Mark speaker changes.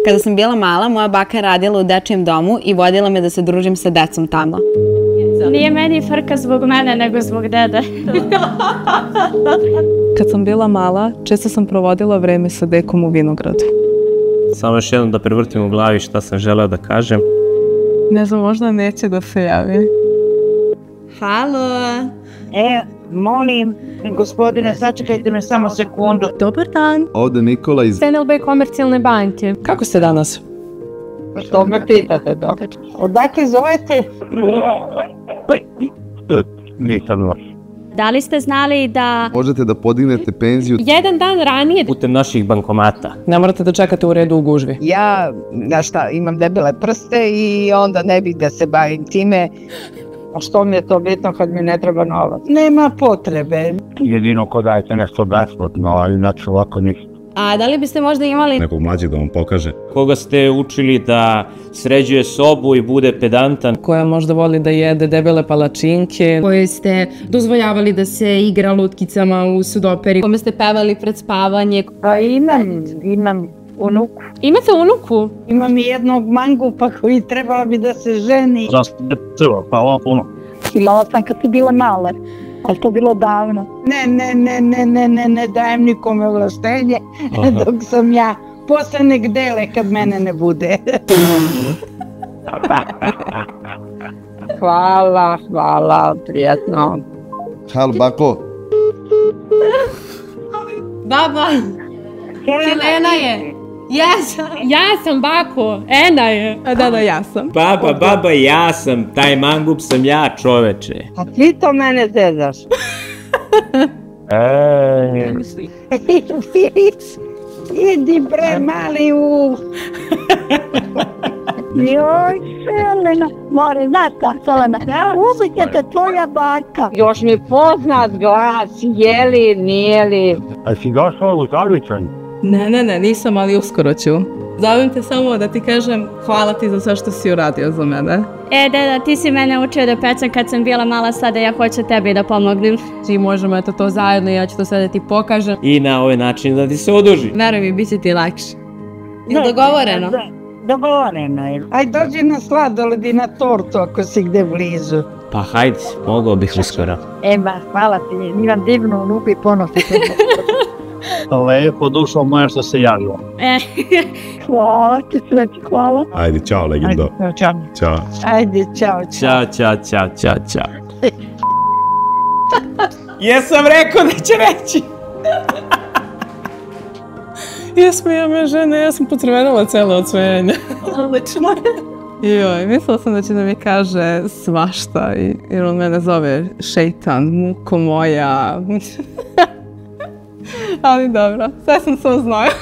Speaker 1: Kada sam bila mala, moja baka je radila u dečijem domu i vodila me da se družim sa decom tamo.
Speaker 2: Nije meni frka zbog mene, nego zbog dede.
Speaker 3: Kad sam bila mala, često sam provodila vreme sa dekom u vinogradu.
Speaker 4: Samo još jednom da prevrtim u glavi šta sam želeo da kažem.
Speaker 3: Ne znam, možda neće da se javi.
Speaker 1: Halo!
Speaker 5: Molim, gospodine, sačekajte me samo sekundu.
Speaker 3: Dobar dan.
Speaker 6: Ovde Nikola iz
Speaker 2: NLB komercijalne banke.
Speaker 3: Kako ste danas?
Speaker 5: Što me pitate, dobro? Odakle zovete?
Speaker 6: Nisam loš.
Speaker 2: Da li ste znali da
Speaker 6: Možete da podignete penziju.
Speaker 2: jedan dan ranije
Speaker 4: Putem naših bankomata.
Speaker 3: Ne morate da čekate u redu u gužvi.
Speaker 5: Ja, imam debele prste i onda ne bih da se bavim time. A što mi je to bitno kad mi ne treba novac? Nema potrebe.
Speaker 7: Jedino ko dajete nešto besplatno, ali inače ovako ništa.
Speaker 1: A da li biste možda imali
Speaker 6: Nekog mlađeg da vam pokaže.
Speaker 4: Koga ste učili da sređuje sobu i bude pedantan?
Speaker 3: Koja možda voli da jede debele palačinke.
Speaker 8: Koje ste dozvoljavali da se igra lutkicama u sudoperi.
Speaker 1: kome ste pevali pred spavanje?
Speaker 5: Pa imam unuku.
Speaker 2: imate unuku?
Speaker 5: Imam i jednog mangupa koji trebala bi da se ženi.
Speaker 7: Zašto ne treba, pa ovo puno.
Speaker 5: Imala sam kad si bila mala, ali to bilo davno. Ne dajem nikome ovlaštenje dok sam ja. Posle nek dele kad mene ne bude. Hvala, prijatno.
Speaker 6: Halo, bako.
Speaker 1: Baba! Helena je! Yes!
Speaker 2: Ja sam bako, Ena je.
Speaker 3: Da, ja sam.
Speaker 4: Baba, ja sam. Taj mangup sam ja, čoveče.
Speaker 5: A ti to mene zezaš? Idi bre, mali u... Joj, Selena, more, znaš kako, Selena, uvijek je te tvoja baka. Još mi poznat glas, jeli, nijeli.
Speaker 7: A si došao u Zavičanj?
Speaker 3: Ne, nisam, ali uskoro ću. Zovem te samo da ti kažem hvala ti za sve što si uradio za mene.
Speaker 2: Deda, ti si mene učio da pecam kad sam bila mala, sada ja hoću tebi da pomognem.
Speaker 3: Ti možemo to zajedno i ja ću to sve da ti pokažem.
Speaker 4: I na ovaj način da ti se oduži.
Speaker 3: Veruj mi, bit će ti lakše.
Speaker 1: Je li dogovoreno?
Speaker 5: Dogovoreno je. Aj, dođi na sladoled i na tortu ako si gde blizu.
Speaker 4: Pa hajde, mogao bih uskoro.
Speaker 5: Hvala ti, imam divnu unuku i ponosite.
Speaker 7: Lepo dušo moja što se javilo.
Speaker 5: Hvala ti, sveći, hvala.
Speaker 6: Ajde, čao, legendo. Ćao.
Speaker 5: Ajde, čao.
Speaker 4: Ćao. Jesam rekao da će reći.
Speaker 3: Jesmo me žene, ja sam pocrvenula cele od cvenja. Odlično. Joj, mislila sam da će da mi kaže svašta, jer on mene zove šeitan, muko moja. Ali dobro, sve sam se uznojila.